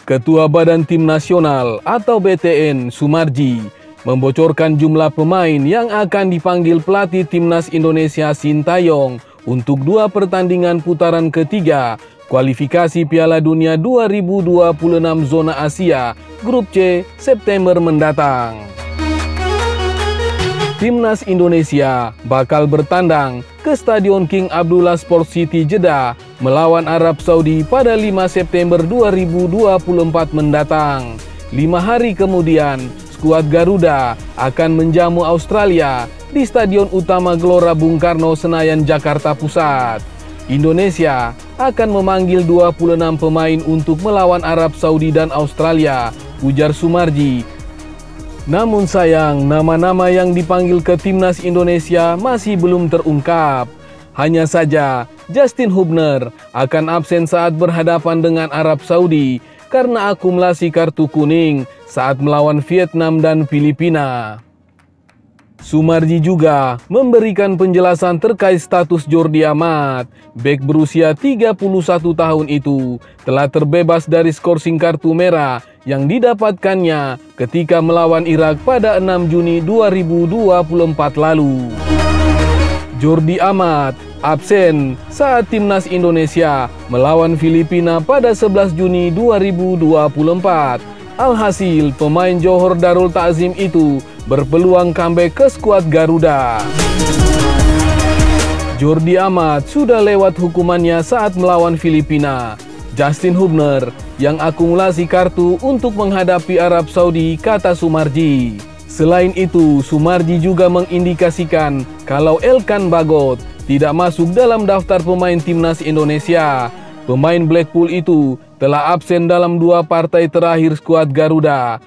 Ketua Badan Tim Nasional atau BTN Sumarji membocorkan jumlah pemain yang akan dipanggil pelatih Timnas Indonesia Sintayong untuk 2 pertandingan putaran ketiga kualifikasi Piala Dunia 2026 zona Asia Grup C September mendatang. Timnas Indonesia bakal bertandang ke Stadion King Abdullah Sport City Jeddah melawan Arab Saudi pada 5 September 2024 mendatang. 5 hari kemudian, skuad Garuda akan menjamu Australia di Stadion Utama Gelora Bung Karno, Senayan, Jakarta Pusat. Indonesia akan memanggil 26 pemain untuk melawan Arab Saudi dan Australia, ujar Sumarji. Namun sayang, nama-nama yang dipanggil ke Timnas Indonesia masih belum terungkap. Hanya saja, Justin Hubner akan absen saat berhadapan dengan Arab Saudi karena akumulasi kartu kuning saat melawan Vietnam dan Filipina. Sumarji juga memberikan penjelasan terkait status Jordi Amat. Bek berusia 31 tahun itu telah terbebas dari skorsing kartu merah yang didapatkannya ketika melawan Irak pada 6 Juni 2024 lalu. Jordi Amat absen saat Timnas Indonesia melawan Filipina pada 11 Juni 2024. Alhasil, pemain Johor Darul Ta'zim itu berpeluang comeback ke skuad Garuda. Jordi Amat sudah lewat hukumannya saat melawan Filipina. Justin Hubner yang akumulasi kartu untuk menghadapi Arab Saudi, kata Sumarji. Selain itu, Sumarji juga mengindikasikan kalau Elkan Bagot tidak masuk dalam daftar pemain Timnas Indonesia. Pemain Blackpool itu telah absen dalam 2 partai terakhir skuad Garuda.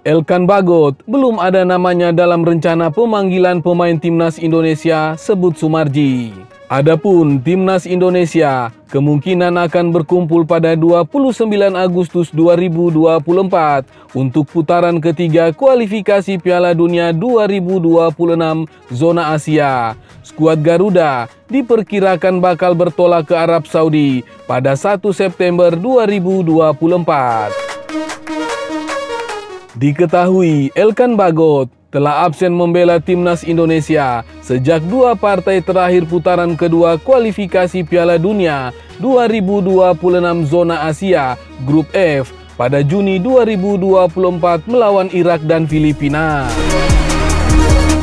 Elkan Bagot belum ada namanya dalam rencana pemanggilan pemain Timnas Indonesia, sebut Sumarji. Adapun Timnas Indonesia kemungkinan akan berkumpul pada 29 Agustus 2024 untuk putaran ketiga kualifikasi Piala Dunia 2026 zona Asia. Skuad Garuda diperkirakan bakal bertolak ke Arab Saudi pada 1 September 2024. Diketahui Elkan Bagot telah absen membela Timnas Indonesia sejak 2 partai terakhir putaran kedua kualifikasi Piala Dunia 2026 zona Asia Grup F pada Juni 2024 melawan Irak dan Filipina.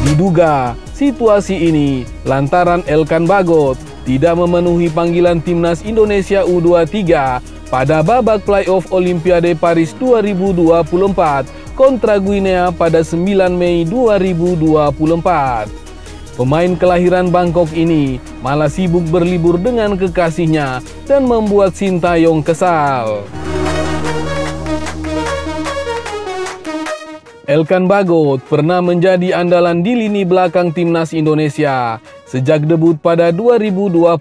Diduga situasi ini lantaran Elkan Bagot tidak memenuhi panggilan Timnas Indonesia U23 pada babak playoff Olimpiade Paris 2024 kontra Guinea pada 9 Mei 2024. Pemain kelahiran Bangkok ini malah sibuk berlibur dengan kekasihnya dan membuat Sintayong kesal. Elkan Bagot pernah menjadi andalan di lini belakang Timnas Indonesia. Sejak debut pada 2021,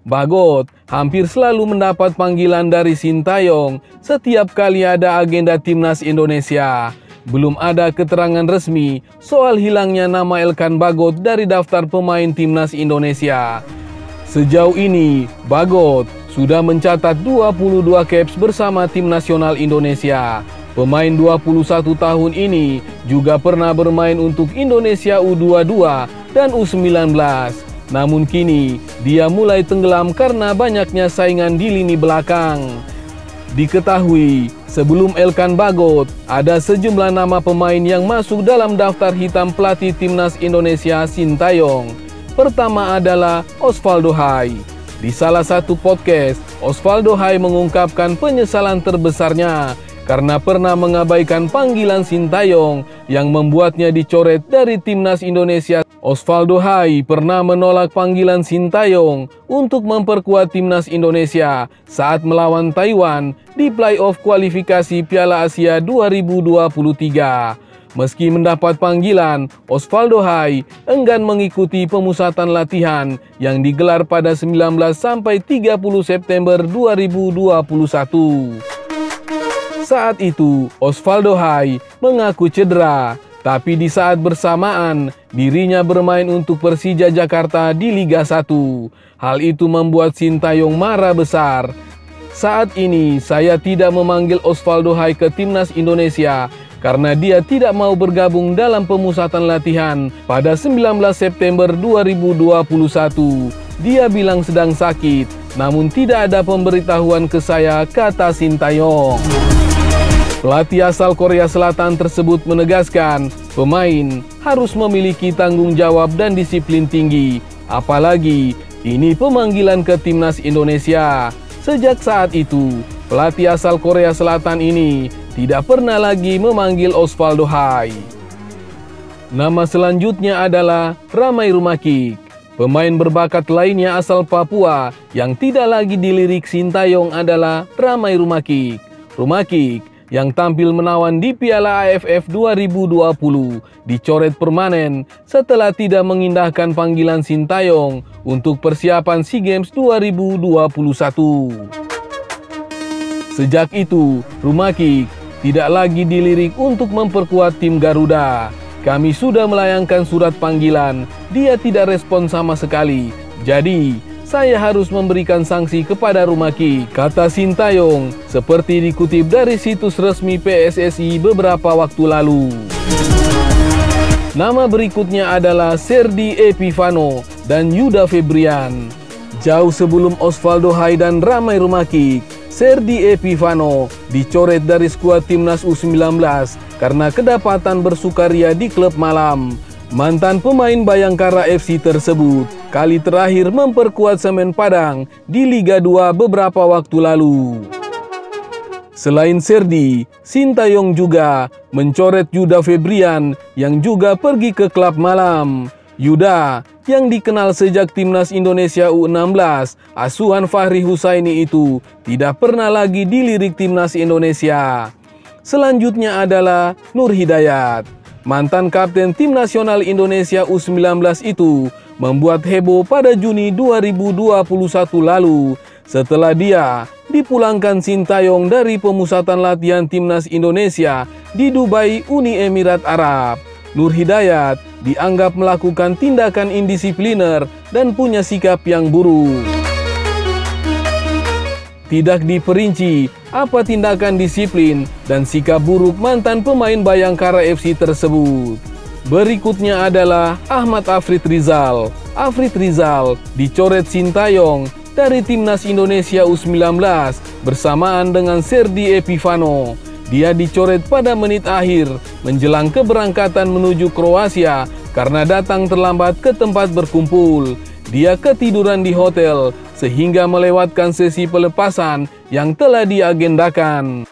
Bagot hampir selalu mendapat panggilan dari Sintayong setiap kali ada agenda Timnas Indonesia. Belum ada keterangan resmi soal hilangnya nama Elkan Bagot dari daftar pemain Timnas Indonesia. Sejauh ini, Bagot sudah mencatat 22 caps bersama Tim Nasional Indonesia. Pemain 21 tahun ini juga pernah bermain untuk Indonesia U22 dan U19. Namun kini dia mulai tenggelam karena banyaknya saingan di lini belakang. Diketahui sebelum Elkan Bagot ada sejumlah nama pemain yang masuk dalam daftar hitam pelatih Timnas Indonesia Sintayong. Pertama adalah Osvaldo Hai. Di salah satu podcast, Osvaldo Hai mengungkapkan penyesalan terbesarnya karena pernah mengabaikan panggilan Sintayong yang membuatnya dicoret dari Timnas Indonesia. Osvaldo Hai pernah menolak panggilan Sintayong untuk memperkuat Timnas Indonesia saat melawan Taiwan di playoff kualifikasi Piala Asia 2023. Meski mendapat panggilan, Osvaldo Hai enggan mengikuti pemusatan latihan yang digelar pada 19 sampai 30 September 2021. Saat itu, Osvaldo Hai mengaku cedera, tapi di saat bersamaan, dirinya bermain untuk Persija Jakarta di Liga 1. Hal itu membuat Sintayong marah besar. Saat ini saya tidak memanggil Osvaldo Hai ke timnas Indonesia karena dia tidak mau bergabung dalam pemusatan latihan pada 19 September 2021. Dia bilang sedang sakit, namun tidak ada pemberitahuan ke saya, kata Sintayong. Pelatih asal Korea Selatan tersebut menegaskan, pemain harus memiliki tanggung jawab dan disiplin tinggi, apalagi ini pemanggilan ke timnas Indonesia. Sejak saat itu, pelatih asal Korea Selatan ini tidak pernah lagi memanggil Osvaldo Hai. Nama selanjutnya adalah Ramai Rumakik. Pemain berbakat lainnya asal Papua yang tidak lagi dilirik Sintayong adalah Ramai Rumakik. Rumakik yang tampil menawan di Piala AFF 2020 dicoret permanen setelah tidak mengindahkan panggilan Sintayong untuk persiapan SEA Games 2021. Sejak itu, Rumakik tidak lagi dilirik untuk memperkuat tim Garuda. Kami sudah melayangkan surat panggilan, dia tidak respon sama sekali. Jadi, saya harus memberikan sanksi kepada Rumakik, kata Sintayong, seperti dikutip dari situs resmi PSSI beberapa waktu lalu. Nama berikutnya adalah Serdi Epifano dan Yuda Febrian. Jauh sebelum Osvaldo Hai dan Ramai Rumakik, Serdi Epifano dicoret dari skuad timnas U19 karena kedapatan bersukaria di klub malam. Mantan pemain Bayangkara FC tersebut kali terakhir memperkuat Semen Padang di Liga 2 beberapa waktu lalu. Selain Serdi, Sintayong juga mencoret Yuda Febrian yang juga pergi ke klub malam. Yuda yang dikenal sejak timnas Indonesia U16, asuhan Fahri Husaini itu tidak pernah lagi dilirik timnas Indonesia. Selanjutnya adalah Nur Hidayat. Mantan kapten tim nasional Indonesia U19 itu membuat heboh pada Juni 2021 lalu setelah dia dipulangkan Sintayong dari pemusatan latihan timnas Indonesia di Dubai, Uni Emirat Arab. Nur Hidayat dianggap melakukan tindakan indisipliner dan punya sikap yang buruk. Tidak diperinci apa tindakan disiplin dan sikap buruk mantan pemain Bayangkara FC tersebut. Berikutnya adalah Ahmad Afrid Rizal. Afrid Rizal dicoret Sintayong dari timnas Indonesia U19 bersamaan dengan Serdi Epifano. Dia dicoret pada menit akhir menjelang keberangkatan menuju Kroasia karena datang terlambat ke tempat berkumpul. Dia ketiduran di hotel sehingga melewatkan sesi pelepasan yang telah diagendakan.